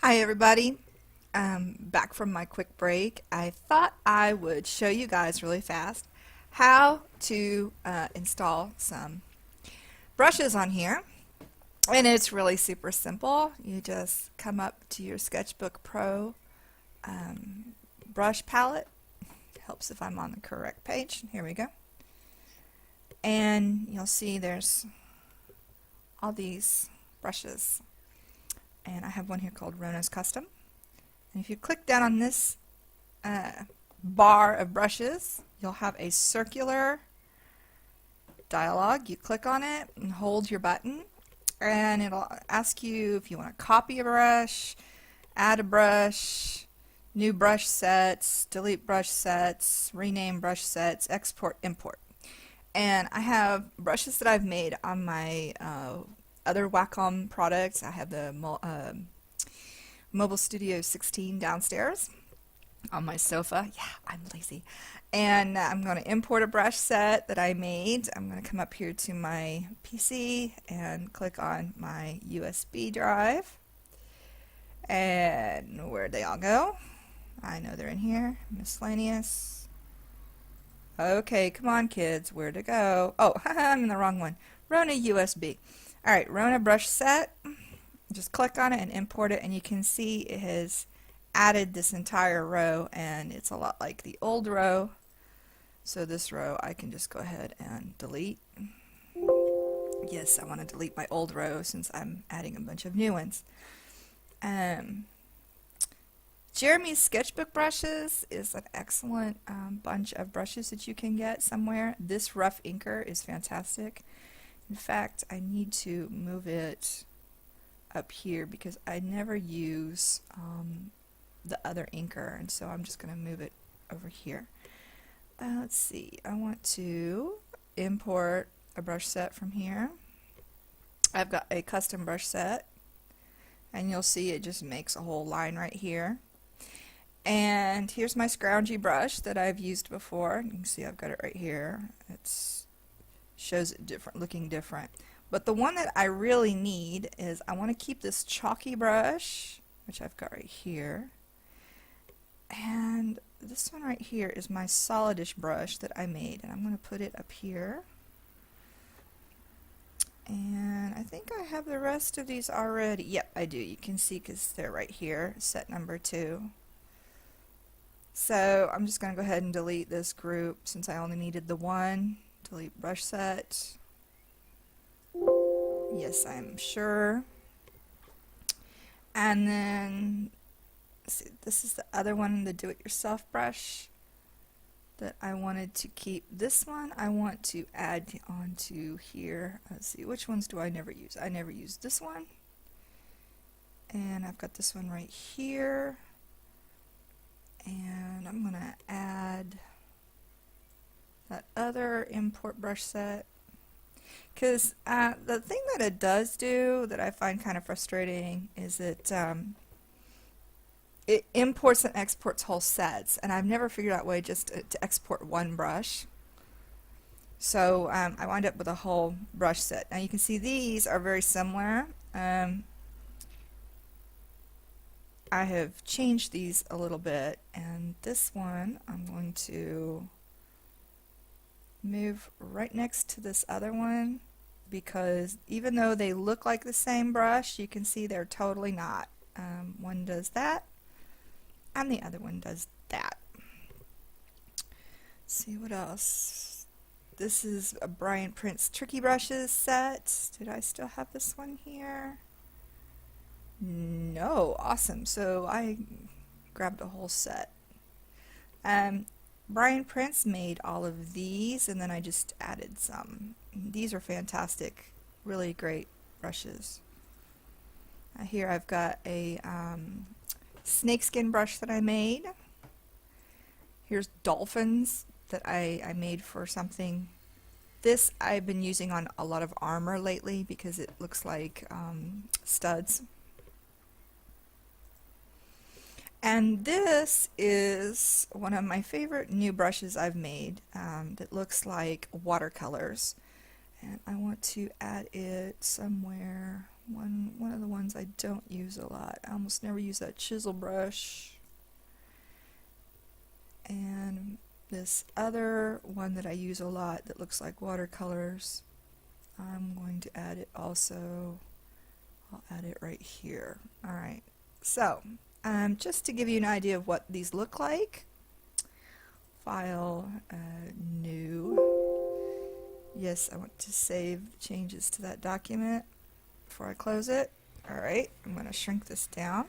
Hi everybody, back from my quick break. I thought I would show you guys really fast how to install some brushes on here. And it's really super simple. You just come up to your Sketchbook Pro brush palette. Helps if I'm on the correct page. Here we go. And you'll see there's all these brushes. And I have one here called Rona's Custom. And if you click down on this bar of brushes, you'll have a circular dialog. You click on it and hold your button, and it'll ask you if you want to copy a brush, add a brush, new brush sets, delete brush sets, rename brush sets, export, import. And I have brushes that I've made on my other Wacom products. I have the Mobile Studio 16 downstairs on my sofa. Yeah, I'm lazy. And I'm going to import a brush set that I made. I'm going to come up here to my PC and click on my USB drive. And where'd they all go? I know they're in here. Miscellaneous. Okay, come on kids, where to go? Oh, I'm in the wrong one. Rona USB. Alright, Rona brush set. Just click on it and import it, and you can see it has added this entire row, and it's a lot like the old row. So this row I can just go ahead and delete. Yes, I want to delete my old row since I'm adding a bunch of new ones. Jeremy's Sketchbook brushes is an excellent bunch of brushes that you can get somewhere. This rough inker is fantastic. In fact, I need to move it up here because I never use the other inker, and so I'm just going to move it over here. Let's see, I want to import a brush set from here. I've got a custom brush set, and you'll see it just makes a whole line right here. And here's my scroungy brush that I've used before. You can see I've got it right here. It's shows it different, looking different. But the one that I really need is I want to keep this chalky brush, which I've got right here. And this one right here is my solidish brush that I made, and I'm going to put it up here. And I think I have the rest of these already. Yep, I do. You can see because they're right here, set number 2. So I'm just going to go ahead and delete this group since I only needed the one. Delete brush set. Yes, I'm sure. And then, see, this is the other one, the do-it-yourself brush that I wanted to keep. This one I want to add onto here. Let's see, which ones do I never use? I never use this one. And I've got this one right here. And I'm going to add that other import brush set, because the thing that it does do that I find kind of frustrating is that it imports and exports whole sets, and I've never figured out a way just to export one brush. So I wind up with a whole brush set. Now you can see these are very similar. I have changed these a little bit, and this one I'm going to move right next to this other one, because even though they look like the same brush, you can see they're totally not. One does that and the other one does that. Let's see what else. This is a Brian Prince Tricky Brushes set. Did I still have this one here? No. Awesome. So I grabbed a whole set. Brian Prince made all of these, and then I just added some. These are fantastic, really great brushes. Here I've got a snakeskin brush that I made. Here's dolphins that I made for something. This I've been using on a lot of armor lately because it looks like studs. And this is one of my favorite new brushes I've made that looks like watercolors. And I want to add it somewhere. one of the ones I don't use a lot. I almost never use that chisel brush. And this other one that I use a lot that looks like watercolors, I'm going to add it also. I'll add it right here. Alright, so just to give you an idea of what these look like, File, New. Yes, I want to save the changes to that document before I close it. Alright, I'm going to shrink this down.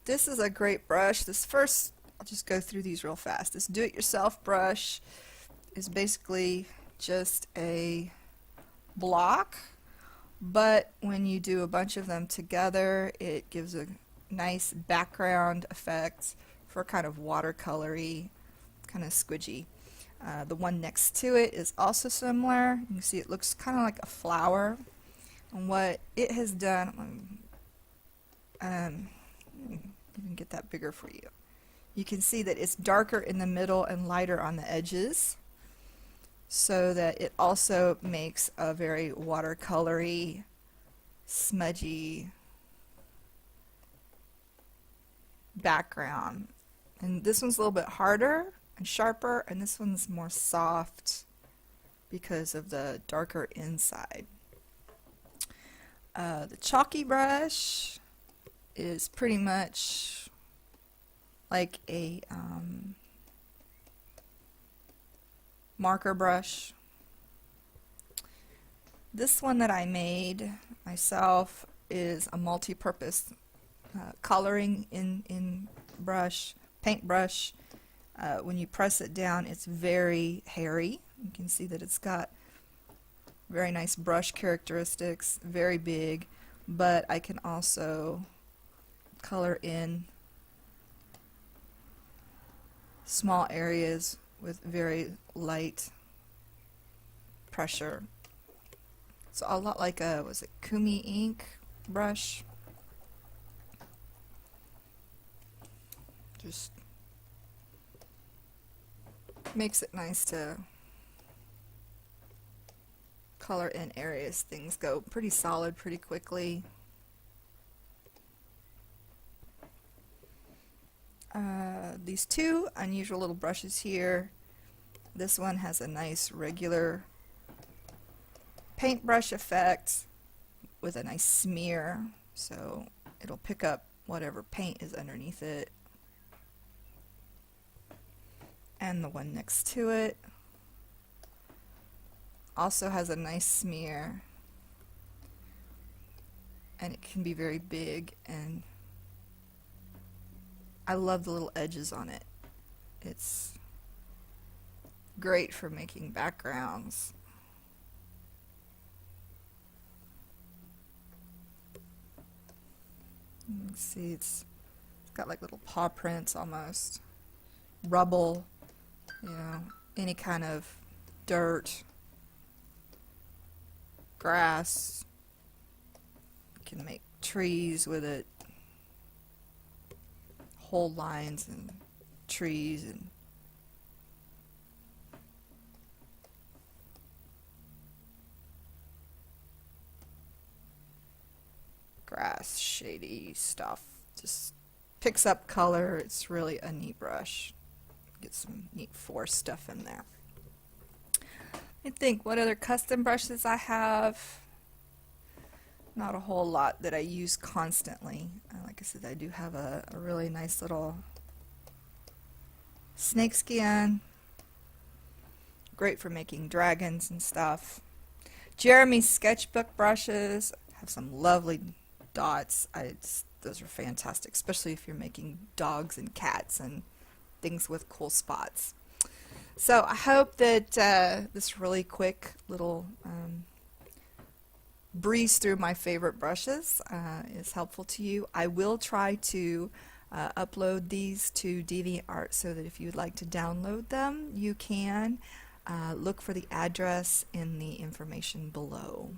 This is a great brush. I'll just go through these real fast. This do-it-yourself brush is basically just a block, but when you do a bunch of them together, it gives a nice background effect for kind of watercolory, kind of squidgy. The one next to it is also similar. You can see it looks kind of like a flower. And what it has done, even get that bigger for you. You can see that it's darker in the middle and lighter on the edges, so that it also makes a very watercolory, smudgy background. And this one's a little bit harder and sharper, and this one's more soft because of the darker inside. The Chalky Brush is pretty much like a marker brush. This one that I made myself is a multi-purpose coloring in brush, paint brush. When you press it down, it's very hairy. You can see that it's got very nice brush characteristics, very big, but I can also color in small areas with very light pressure. So a lot like a, was it Kumi ink brush? Just makes it nice to color in areas. Things go pretty solid pretty quickly. These two unusual little brushes here. This one has a nice regular paintbrush effect with a nice smear, so it'll pick up whatever paint is underneath it. And the one next to it also has a nice smear, and it can be very big, and I love the little edges on it. It's great for making backgrounds. You can see it's got like little paw prints almost. Rubble, you know, any kind of dirt, grass. You can make trees with it. Whole lines and trees and grass, shady stuff. Just picks up color. It's really a neat brush. Get some neat force stuff in there. I think what other custom brushes I have. Not a whole lot that I use constantly. Like I said, I do have a really nice little snakeskin. Great for making dragons and stuff. Jeremy's Sketchbook brushes have some lovely dots. Those are fantastic, especially if you're making dogs and cats and things with cool spots. So I hope that this really quick little breeze through my favorite brushes is helpful to you. I will try to upload these to DeviantArt so that if you'd like to download them, you can. Look for the address in the information below.